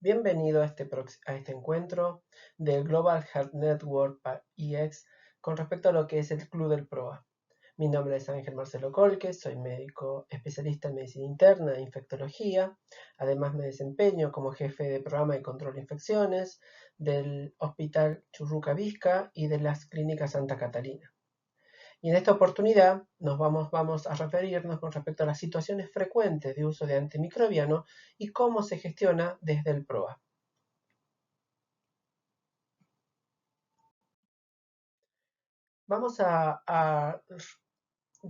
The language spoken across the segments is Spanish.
Bienvenido a este encuentro del Global Health Network EX con respecto a lo que es el Club del PROA. Mi nombre es Ángel Marcelo Colque, soy médico especialista en medicina interna e infectología. Además me desempeño como jefe de programa de control de infecciones del Hospital Churruca Vizca y de las Clínicas Santa Catalina. Y en esta oportunidad vamos a referirnos con respecto a las situaciones frecuentes de uso de antimicrobiano y cómo se gestiona desde el PROA. Vamos a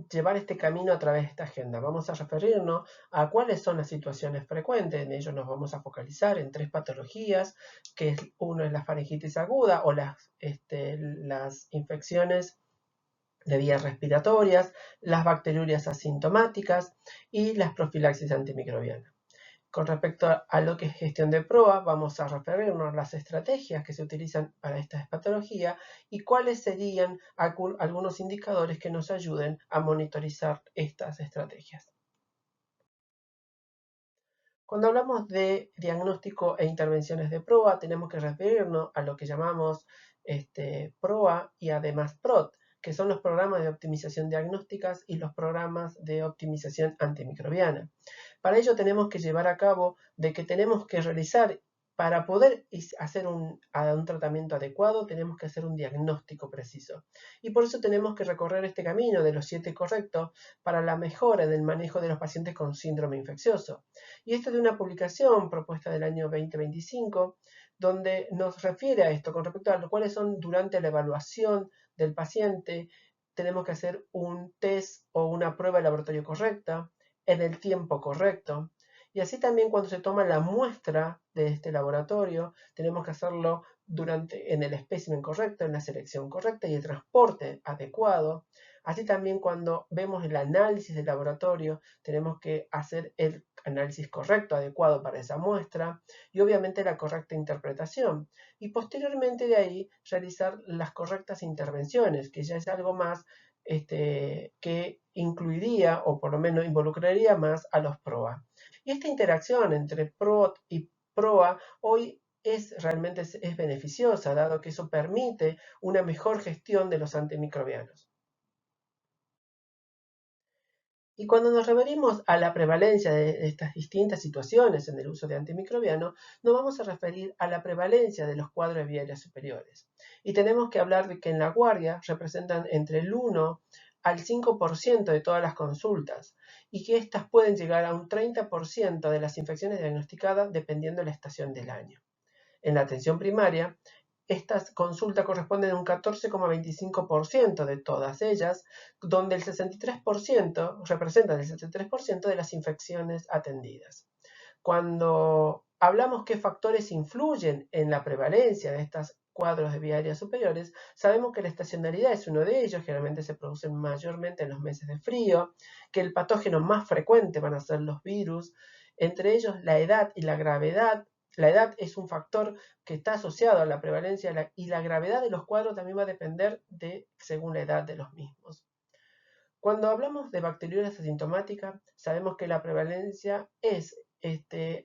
llevar este camino a través de esta agenda. Vamos a referirnos a cuáles son las situaciones frecuentes. En ello nos vamos a focalizar en 3 patologías, que uno es la faringitis aguda o las infecciones de vías respiratorias, las bacteriurias asintomáticas y las profilaxis antimicrobianas. Con respecto a lo que es gestión de PROA, vamos a referirnos a las estrategias que se utilizan para esta patología y cuáles serían algunos indicadores que nos ayuden a monitorizar estas estrategias. Cuando hablamos de diagnóstico e intervenciones de PROA, tenemos que referirnos a lo que llamamos PROA y además PROT, que son los programas de optimización diagnósticas y los programas de optimización antimicrobiana. Para ello tenemos que llevar a cabo de que tenemos que realizar, para poder hacer un tratamiento adecuado, tenemos que hacer un diagnóstico preciso. Y por eso tenemos que recorrer este camino de los 7 correctos para la mejora del manejo de los pacientes con síndrome infeccioso. Y esto es de una publicación propuesta del año 2025, donde nos refiere a esto con respecto a lo cuáles son durante la evaluación del paciente. Tenemos que hacer un test o una prueba de laboratorio correcta, en el tiempo correcto. Y así también cuando se toma la muestra de este laboratorio, tenemos que hacerlo en el espécimen correcto, en la selección correcta y el transporte adecuado. Así también cuando vemos el análisis del laboratorio, tenemos que hacer el análisis correcto, adecuado para esa muestra y obviamente la correcta interpretación. Y posteriormente de ahí realizar las correctas intervenciones, que ya es algo más que incluiría o por lo menos involucraría más a los PROA. Y esta interacción entre PROT y PROA hoy realmente es beneficiosa, dado que eso permite una mejor gestión de los antimicrobianos. Y cuando nos referimos a la prevalencia de estas distintas situaciones en el uso de antimicrobiano, nos vamos a referir a la prevalencia de los cuadros de viales superiores. Y tenemos que hablar de que en la guardia representan entre el 1 al 5% de todas las consultas y que estas pueden llegar a un 30% de las infecciones diagnosticadas dependiendo de la estación del año. En la atención primaria, estas consultas corresponden a un 14,25% de todas ellas, donde el 63% representan el 63% de las infecciones atendidas. Cuando hablamos qué factores influyen en la prevalencia de estos cuadros de vía aérea superiores, sabemos que la estacionalidad es uno de ellos, generalmente se producen mayormente en los meses de frío, que el patógeno más frecuente van a ser los virus, entre ellos la edad y la gravedad. La edad es un factor que está asociado a la prevalencia y la gravedad de los cuadros también va a depender según la edad de los mismos. Cuando hablamos de bacteriurias asintomáticas, sabemos que la prevalencia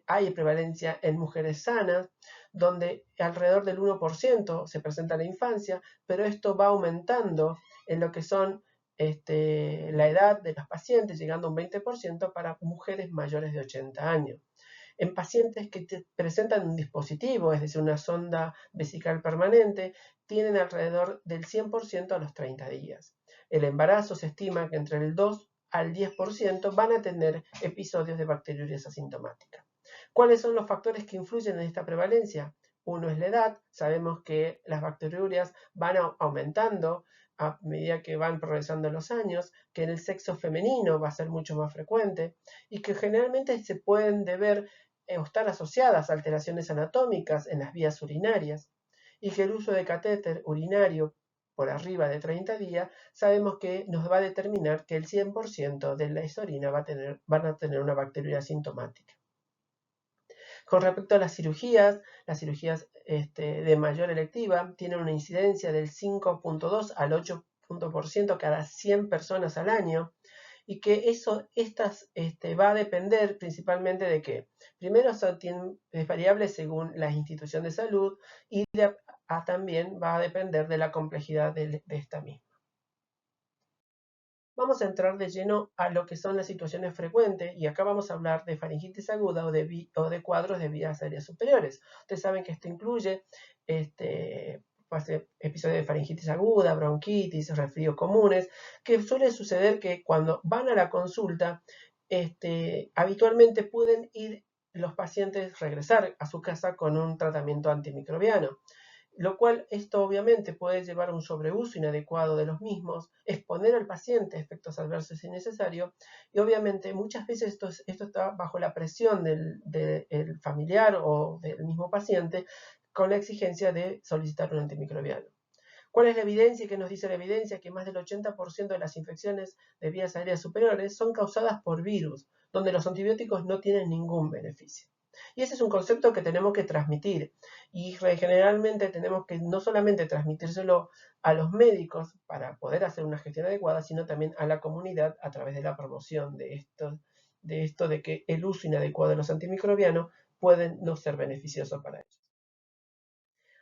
hay prevalencia en mujeres sanas, donde alrededor del 1% se presenta en la infancia, pero esto va aumentando en lo que son la edad de los pacientes, llegando a un 20% para mujeres mayores de 80 años. En pacientes que presentan un dispositivo, es decir, una sonda vesical permanente, tienen alrededor del 100% a los 30 días. El embarazo se estima que entre el 2 al 10% van a tener episodios de bacteriurias asintomáticas. ¿Cuáles son los factores que influyen en esta prevalencia? Uno es la edad. Sabemos que las bacteriurias van aumentando a medida que van progresando los años, que en el sexo femenino va a ser mucho más frecuente y que generalmente se pueden deber o estar asociadas a alteraciones anatómicas en las vías urinarias, y que el uso de catéter urinario por arriba de 30 días, sabemos que nos va a determinar que el 100% de la orina van a tener una bacteria asintomática. Con respecto a las cirugías de mayor electiva tienen una incidencia del 5,2 al 8% cada 100 personas al año, y que va a depender principalmente de que, primero, es variable según la institución de salud y también va a depender de la complejidad de esta misma. Vamos a entrar de lleno a lo que son las situaciones frecuentes y acá vamos a hablar de faringitis aguda o de cuadros de vías aéreas superiores. Ustedes saben que esto incluye episodios de faringitis aguda, bronquitis, resfríos comunes, que suele suceder que cuando van a la consulta, habitualmente pueden ir los pacientes regresar a su casa con un tratamiento antimicrobiano, lo cual esto obviamente puede llevar a un sobreuso inadecuado de los mismos, exponer al paciente a efectos adversos innecesarios y obviamente muchas veces esto está bajo la presión del familiar o del mismo paciente con la exigencia de solicitar un antimicrobiano. ¿Cuál es la evidencia? ¿Qué nos dice la evidencia? Que más del 80% de las infecciones de vías aéreas superiores son causadas por virus, donde los antibióticos no tienen ningún beneficio. Y ese es un concepto que tenemos que transmitir y generalmente tenemos que no solamente transmitírselo a los médicos para poder hacer una gestión adecuada, sino también a la comunidad a través de la promoción de esto de que el uso inadecuado de los antimicrobianos pueden no ser beneficiosos para ellos.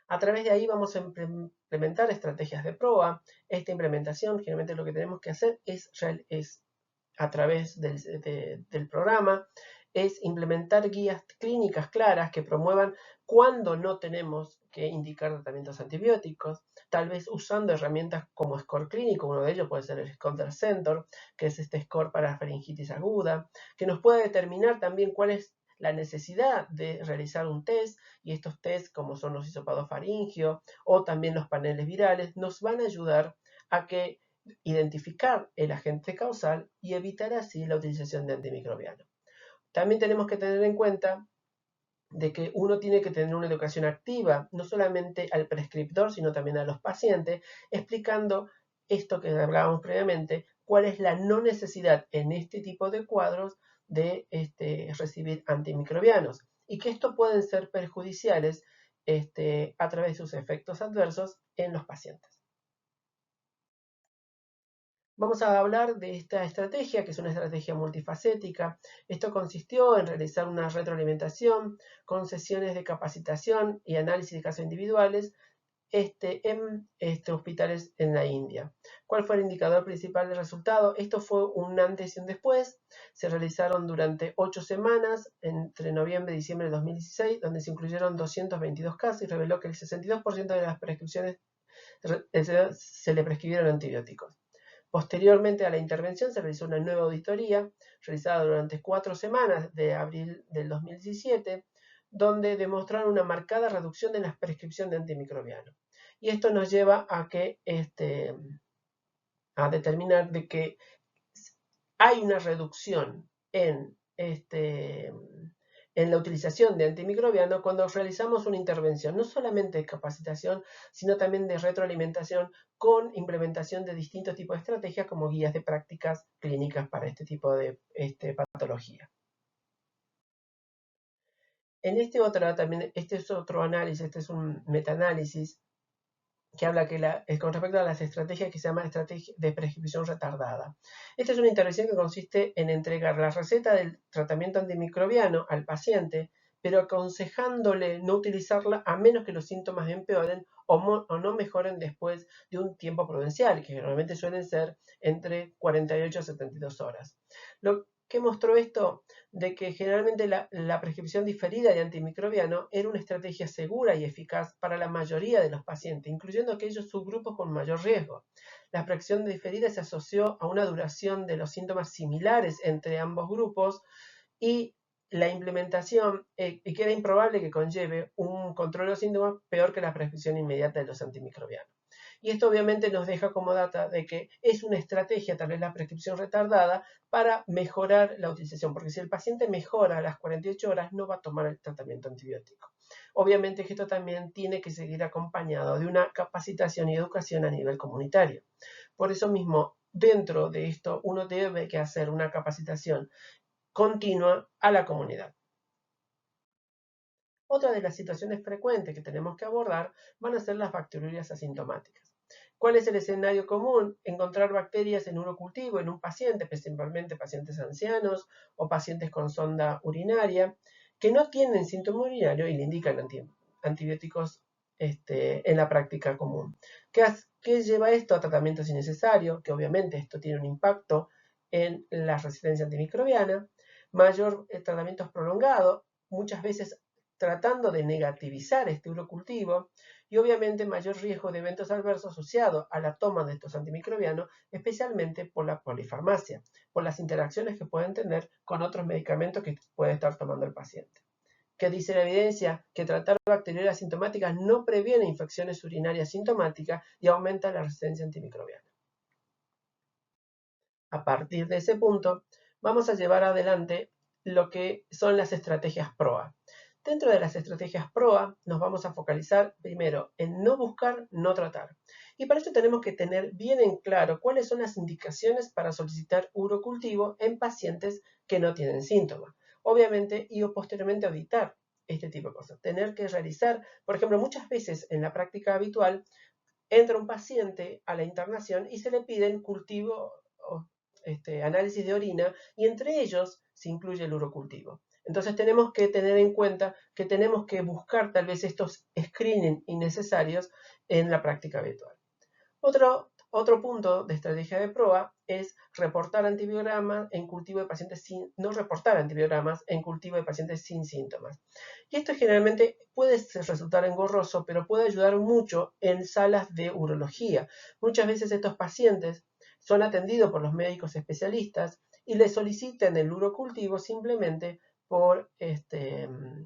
A través de ahí vamos a implementar estrategias de proa. Esta implementación, generalmente lo que tenemos que hacer es a través del programa, es implementar guías clínicas claras que promuevan cuándo no tenemos que indicar tratamientos antibióticos, tal vez usando herramientas como score clínico, uno de ellos puede ser el Score Center, que es este score para faringitis aguda, que nos puede determinar también cuál es la necesidad de realizar un test, y estos tests, como son los hisopados faringio o también los paneles virales, nos van a ayudar a identificar el agente causal y evitar así la utilización de antimicrobianos. También tenemos que tener en cuenta de que uno tiene que tener una educación activa, no solamente al prescriptor, sino también a los pacientes, explicando esto que hablábamos previamente, cuál es la no necesidad en este tipo de cuadros de recibir antimicrobianos y que estos pueden ser perjudiciales a través de sus efectos adversos en los pacientes. Vamos a hablar de esta estrategia, que es una estrategia multifacética. Esto consistió en realizar una retroalimentación con sesiones de capacitación y análisis de casos individuales en hospitales en la India. ¿Cuál fue el indicador principal del resultado? Esto fue un antes y un después. Se realizaron durante 8 semanas, entre noviembre y diciembre de 2016, donde se incluyeron 222 casos y reveló que el 62% de las prescripciones se le prescribieron antibióticos. Posteriormente a la intervención se realizó una nueva auditoría realizada durante 4 semanas de abril del 2017, donde demostraron una marcada reducción de la prescripción de antimicrobianos. Y esto nos lleva a determinar de que hay una reducción en la utilización de antimicrobianos cuando realizamos una intervención, no solamente de capacitación, sino también de retroalimentación con implementación de distintos tipos de estrategias como guías de prácticas clínicas para este tipo de patología. Este es otro análisis, este es un metaanálisis que habla con respecto a las estrategias que se llama estrategia de prescripción retardada. Esta es una intervención que consiste en entregar la receta del tratamiento antimicrobiano al paciente, pero aconsejándole no utilizarla a menos que los síntomas empeoren o no mejoren después de un tiempo prudencial, que generalmente suelen ser entre 48 a 72 horas. ¿Qué mostró esto? De que generalmente la prescripción diferida de antimicrobiano era una estrategia segura y eficaz para la mayoría de los pacientes, incluyendo aquellos subgrupos con mayor riesgo. La prescripción diferida se asoció a una duración de los síntomas similares entre ambos grupos y la implementación, y que era improbable que conlleve un control de los síntomas peor que la prescripción inmediata de los antimicrobianos. Y esto obviamente nos deja como data de que es una estrategia, tal vez la prescripción retardada, para mejorar la utilización, porque si el paciente mejora a las 48 horas no va a tomar el tratamiento antibiótico. Obviamente que esto también tiene que seguir acompañado de una capacitación y educación a nivel comunitario. Por eso mismo, dentro de esto, uno debe que hacer una capacitación continua a la comunidad. Otra de las situaciones frecuentes que tenemos que abordar van a ser las bacteriurias asintomáticas. ¿Cuál es el escenario común? Encontrar bacterias en urocultivo en un paciente, principalmente pacientes ancianos o pacientes con sonda urinaria, que no tienen síntoma urinario y le indican antibióticos en la práctica común. ¿Qué lleva esto? A tratamientos innecesarios, que obviamente esto tiene un impacto en la resistencia antimicrobiana, mayor tratamientos prolongados, muchas veces tratando de negativizar este urocultivo, y obviamente mayor riesgo de eventos adversos asociados a la toma de estos antimicrobianos, especialmente por la polifarmacia, por las interacciones que pueden tener con otros medicamentos que puede estar tomando el paciente. ¿Qué dice la evidencia? Que tratar bacteriurias asintomáticas no previene infecciones urinarias sintomáticas y aumenta la resistencia antimicrobiana. A partir de ese punto, vamos a llevar adelante lo que son las estrategias PROA. Dentro de las estrategias PROA nos vamos a focalizar primero en no buscar, no tratar. Y para esto tenemos que tener bien en claro cuáles son las indicaciones para solicitar urocultivo en pacientes que no tienen síntomas. Obviamente, y posteriormente auditar este tipo de cosas. Tener que realizar, por ejemplo, muchas veces en la práctica habitual, entra un paciente a la internación y se le piden cultivo, análisis de orina, y entre ellos se incluye el urocultivo. Entonces tenemos que tener en cuenta que tenemos que buscar tal vez estos screening innecesarios en la práctica habitual. Otro punto de estrategia de PROA es reportar antibiogramas en cultivo de pacientes no reportar antibiogramas en cultivo de pacientes sin síntomas. Y esto generalmente puede resultar engorroso, pero puede ayudar mucho en salas de urología. Muchas veces estos pacientes son atendidos por los médicos especialistas y les solicitan el urocultivo simplemente por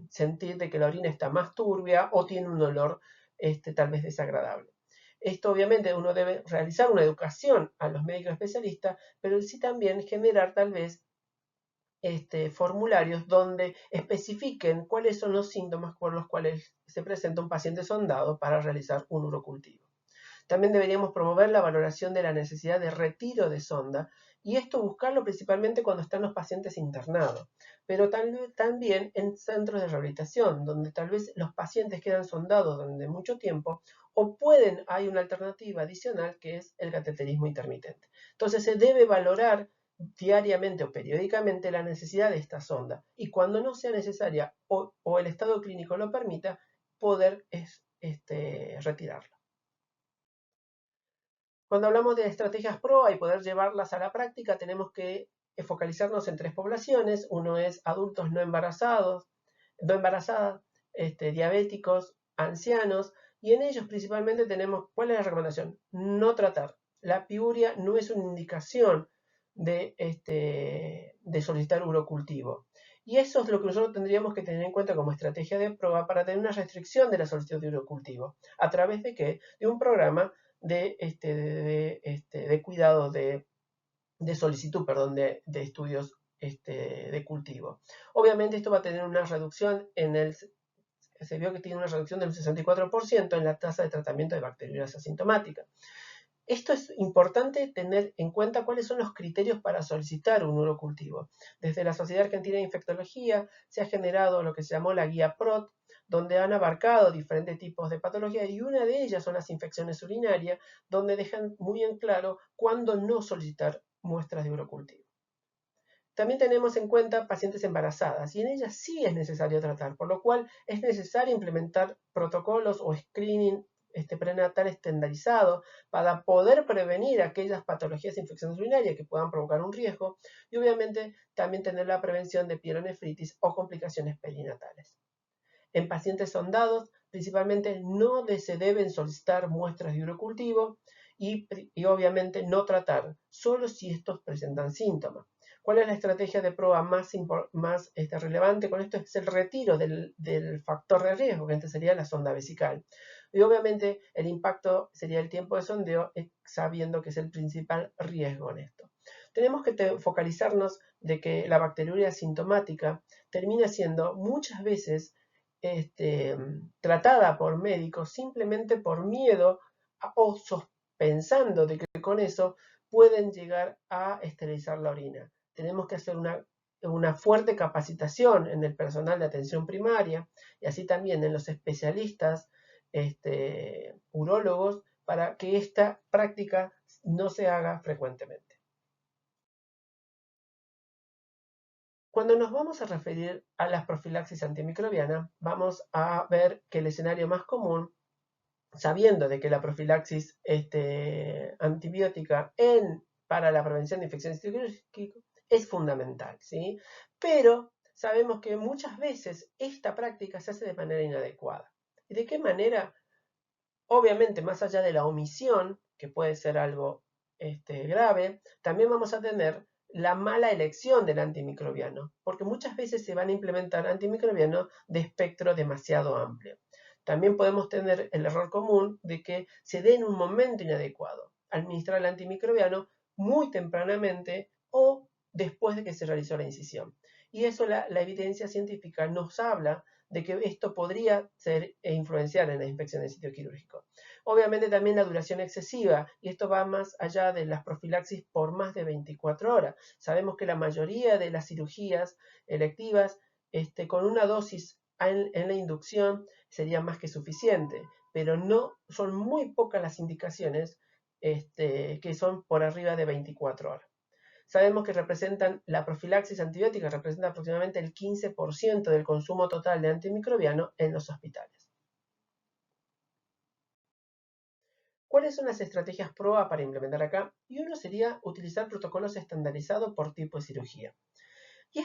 sentir de que la orina está más turbia o tiene un olor tal vez desagradable. Esto obviamente uno debe realizar una educación a los médicos especialistas, pero sí también generar tal vez formularios donde especifiquen cuáles son los síntomas por los cuales se presenta un paciente sondado para realizar un urocultivo. También deberíamos promover la valoración de la necesidad de retiro de sonda, y esto buscarlo principalmente cuando están los pacientes internados, pero también en centros de rehabilitación, donde tal vez los pacientes quedan sondados durante mucho tiempo, o hay una alternativa adicional que es el cateterismo intermitente. Entonces se debe valorar diariamente o periódicamente la necesidad de esta sonda, y cuando no sea necesaria o el estado clínico lo permita, poder retirarla. Cuando hablamos de estrategias PROA y poder llevarlas a la práctica, tenemos que focalizarnos en 3 poblaciones. Uno es adultos no embarazadas, diabéticos, ancianos, y en ellos principalmente tenemos, ¿cuál es la recomendación? No tratar. La piuria no es una indicación de solicitar urocultivo. Y eso es lo que nosotros tendríamos que tener en cuenta como estrategia de PROA para tener una restricción de la solicitud de urocultivo. ¿A través de qué? De un programa de cuidado de solicitud, perdón, de estudios de cultivo. Obviamente esto va a tener una reducción se vio que tiene una reducción del 64% en la tasa de tratamiento de bacteriurias asintomáticas. Esto es importante tener en cuenta cuáles son los criterios para solicitar un urocultivo. Desde la Sociedad Argentina de Infectología se ha generado lo que se llamó la guía PROT, donde han abarcado diferentes tipos de patologías, y una de ellas son las infecciones urinarias, donde dejan muy en claro cuándo no solicitar muestras de urocultivo. También tenemos en cuenta pacientes embarazadas, y en ellas sí es necesario tratar, por lo cual es necesario implementar protocolos o screening prenatal estandarizado para poder prevenir aquellas patologías de infecciones urinarias que puedan provocar un riesgo, y obviamente también tener la prevención de pielonefritis o complicaciones perinatales. En pacientes sondados, principalmente no se deben solicitar muestras de urocultivo y obviamente no tratar, solo si estos presentan síntomas. ¿Cuál es la estrategia de PROA más relevante con esto? Es el retiro del factor de riesgo, que sería la sonda vesical. Y obviamente el impacto sería el tiempo de sondeo, sabiendo que es el principal riesgo en esto. Tenemos que focalizarnos de que la bacteriuria asintomática termina siendo muchas veces tratada por médicos simplemente por miedo o pensando de que con eso pueden llegar a esterilizar la orina. Tenemos que hacer una fuerte capacitación en el personal de atención primaria y así también en los especialistas urólogos para que esta práctica no se haga frecuentemente. Cuando nos vamos a referir a las profilaxis antimicrobiana, vamos a ver que el escenario más común, sabiendo de que la profilaxis antibiótica para la prevención de infecciones quirúrgicas es fundamental, ¿sí? Pero sabemos que muchas veces esta práctica se hace de manera inadecuada. ¿Y de qué manera? Obviamente, más allá de la omisión, que puede ser algo grave, también vamos a tener la mala elección del antimicrobiano, porque muchas veces se van a implementar antimicrobianos de espectro demasiado amplio. También podemos tener el error común de que se dé en un momento inadecuado, administrar el antimicrobiano muy tempranamente o después de que se realizó la incisión. Y eso la evidencia científica nos habla de que esto podría ser e influenciar en la infección del sitio quirúrgico. Obviamente también la duración excesiva, y esto va más allá de las profilaxis por más de 24 horas. Sabemos que la mayoría de las cirugías electivas con una dosis en la inducción sería más que suficiente, pero no son muy pocas las indicaciones que son por arriba de 24 horas. Sabemos que la profilaxis antibiótica representa aproximadamente el 15% del consumo total de antimicrobiano en los hospitales. ¿Cuáles son las estrategias PROA para implementar acá? Y uno sería utilizar protocolos estandarizados por tipo de cirugía. Y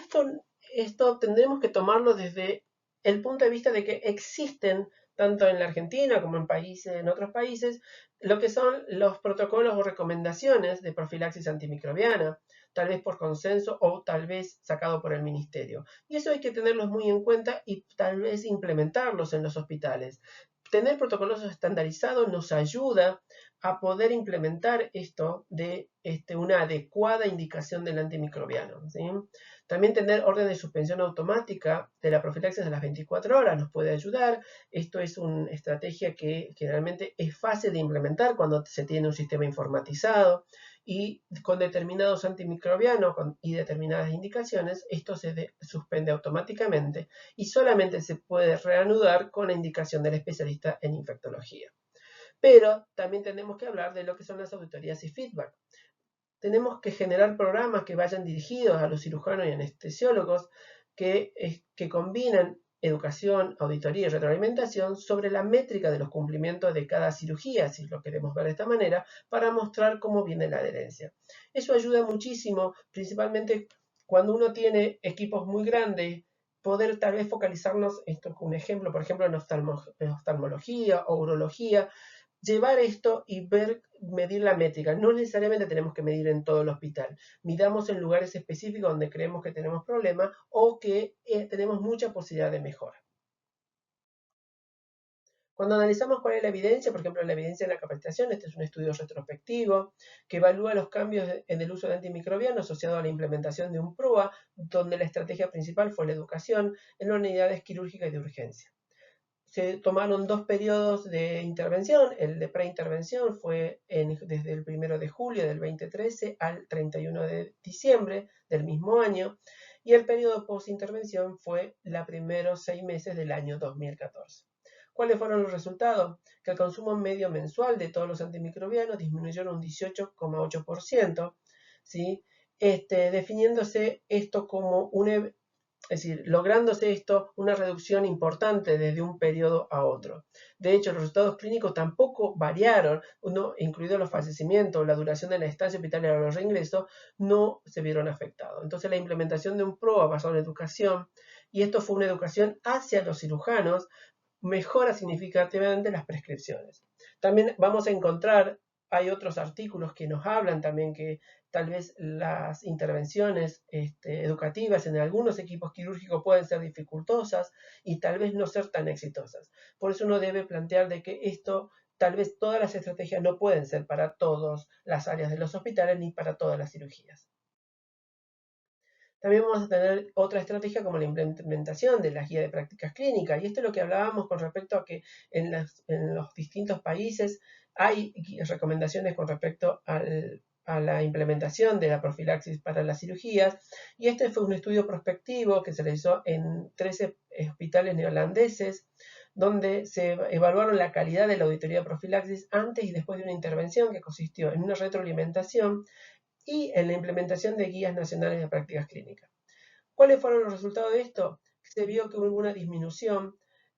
esto tendremos que tomarlo desde el punto de vista de que existen, tanto en la Argentina como en otros países, lo que son los protocolos o recomendaciones de profilaxis antimicrobiana, tal vez por consenso o tal vez sacado por el ministerio. Y eso hay que tenerlos muy en cuenta y tal vez implementarlos en los hospitales. Tener protocolos estandarizados nos ayuda a poder implementar esto de una adecuada indicación del antimicrobiano, ¿sí? También tener orden de suspensión automática de la profilaxis a las 24 horas nos puede ayudar. Esto es una estrategia que generalmente es fácil de implementar cuando se tiene un sistema informatizado y con determinados antimicrobianos y determinadas indicaciones, esto se suspende automáticamente y solamente se puede reanudar con la indicación del especialista en infectología. Pero también tenemos que hablar de lo que son las auditorías y feedback. Tenemos que generar programas que vayan dirigidos a los cirujanos y anestesiólogos que combinan educación, auditoría y retroalimentación sobre la métrica de los cumplimientos de cada cirugía, si lo queremos ver de esta manera, para mostrar cómo viene la adherencia. Eso ayuda muchísimo, principalmente cuando uno tiene equipos muy grandes, poder tal vez focalizarnos, esto es un ejemplo, por ejemplo, en oftalmología o urología, llevar esto y medir la métrica. No necesariamente tenemos que medir en todo el hospital. Midamos en lugares específicos donde creemos que tenemos problemas o que tenemos mucha posibilidad de mejora. Cuando analizamos cuál es la evidencia, por ejemplo, la evidencia de la capacitación, este es un estudio retrospectivo que evalúa los cambios en el uso de antimicrobianos asociado a la implementación de un PROA, donde la estrategia principal fue la educación en unidades quirúrgicas y de urgencia. Se tomaron 2 periodos de intervención. El de preintervención fue desde el 1 de julio del 2013 al 31 de diciembre del mismo año, y el periodo postintervención fue los primeros 6 meses del año 2014. ¿Cuáles fueron los resultados? Que el consumo medio mensual de todos los antimicrobianos disminuyó en un 18,8%, ¿sí? Definiéndose esto como es decir, lográndose esto una reducción importante desde un periodo a otro. De hecho, los resultados clínicos tampoco variaron, incluidos los fallecimientos, la duración de la estancia hospitalaria o los reingresos, no se vieron afectados. Entonces, la implementación de un PROA basado en educación, y esto fue una educación hacia los cirujanos, mejora significativamente las prescripciones. También vamos a encontrar, hay otros artículos que nos hablan también que tal vez las intervenciones educativas en algunos equipos quirúrgicos pueden ser dificultosas y tal vez no ser tan exitosas. Por eso uno debe plantear de que tal vez todas las estrategias no pueden ser para todas las áreas de los hospitales ni para todas las cirugías. También vamos a tener otra estrategia como la implementación de la guía de prácticas clínicas. Y esto es lo que hablábamos con respecto a que en los distintos países hay recomendaciones con respecto a la implementación de la profilaxis para las cirugías. Y este fue un estudio prospectivo que se realizó en 13 hospitales neerlandeses, donde se evaluaron la calidad de la auditoría de profilaxis antes y después de una intervención que consistió en una retroalimentación y en la implementación de guías nacionales de prácticas clínicas. ¿Cuáles fueron los resultados de esto? Se vio que hubo una disminución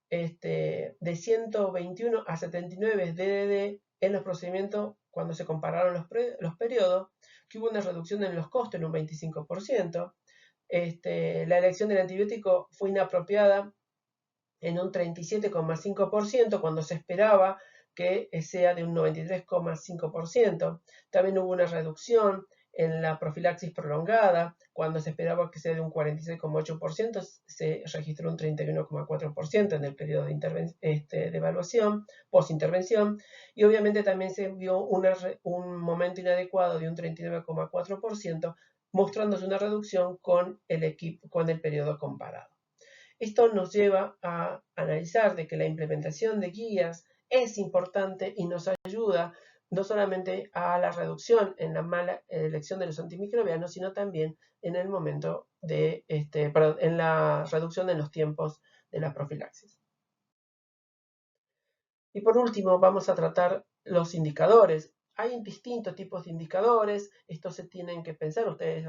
de 121 a 79 DDD en los procedimientos cuando se compararon los periodos, que hubo una reducción en los costos en un 25%, la elección del antibiótico fue inapropiada en un 37,5% cuando se esperaba que sea de un 93,5%. También hubo una reducción en la profilaxis prolongada, cuando se esperaba que sea de un 46,8%, se registró un 31,4% en el periodo de evaluación, post-intervención, y obviamente también se vio un momento inadecuado de un 39,4%, mostrándose una reducción con el periodo comparado. Esto nos lleva a analizar de que la implementación de guías es importante y nos ayuda no solamente a la reducción en la mala elección de los antimicrobianos, sino también en el momento en la reducción en los tiempos de la profilaxis. Y por último, vamos a tratar los indicadores. Hay distintos tipos de indicadores, estos se tienen que pensar, ustedes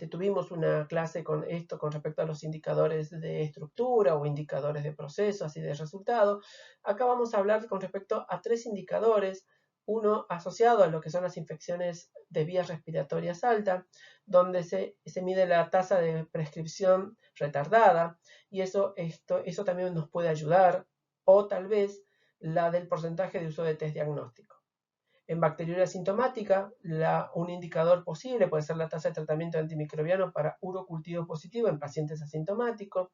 tuvimos una clase con esto con respecto a los indicadores de estructura o indicadores de procesos y de resultado. Acá vamos a hablar con respecto a 3 indicadores, uno asociado a lo que son las infecciones de vías respiratorias altas, donde se mide la tasa de prescripción retardada, y eso también nos puede ayudar, o tal vez la del porcentaje de uso de test diagnóstico. En bacteriuria asintomática, un indicador posible puede ser la tasa de tratamiento antimicrobiano para urocultivo positivo en pacientes asintomáticos.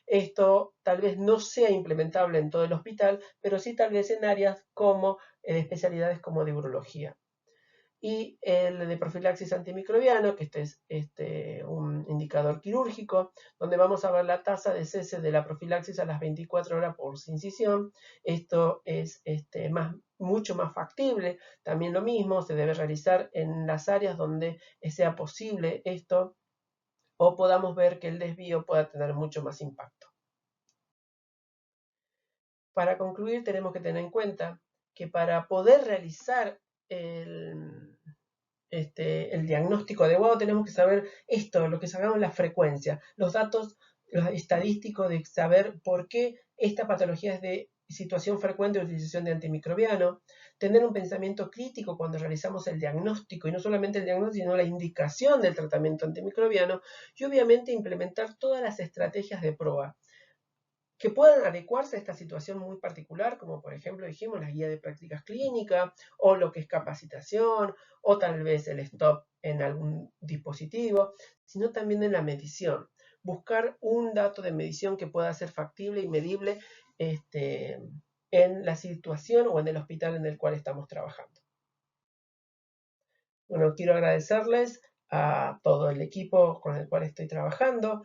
Esto tal vez no sea implementable en todo el hospital, pero sí tal vez en áreas como en especialidades como de urología. Y el de profilaxis antimicrobiano, que es un indicador quirúrgico, donde vamos a ver la tasa de cese de la profilaxis a las 24 horas por incisión. Esto es mucho más factible. También lo mismo se debe realizar en las áreas donde sea posible esto, o podamos ver que el desvío pueda tener mucho más impacto. Para concluir, tenemos que tener en cuenta que para poder realizar el diagnóstico adecuado, tenemos que saber esto, lo que llamamos la frecuencia, los datos los estadísticos de saber por qué esta patología es de situación frecuente de utilización de antimicrobiano, tener un pensamiento crítico cuando realizamos el diagnóstico, y no solamente el diagnóstico, sino la indicación del tratamiento antimicrobiano, y obviamente implementar todas las estrategias de prueba que puedan adecuarse a esta situación muy particular, como por ejemplo dijimos la guía de prácticas clínicas, o lo que es capacitación, o tal vez el stop en algún dispositivo, sino también en la medición. Buscar un dato de medición que pueda ser factible y medible en la situación o en el hospital en el cual estamos trabajando. Bueno, quiero agradecerles a todo el equipo con el cual estoy trabajando,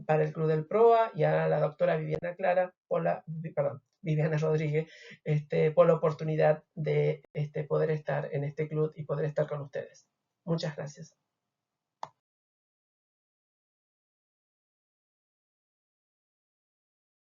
para el Club del PROA, y a la doctora Viviana Rodríguez, por la oportunidad de poder estar en este club y poder estar con ustedes. Muchas gracias.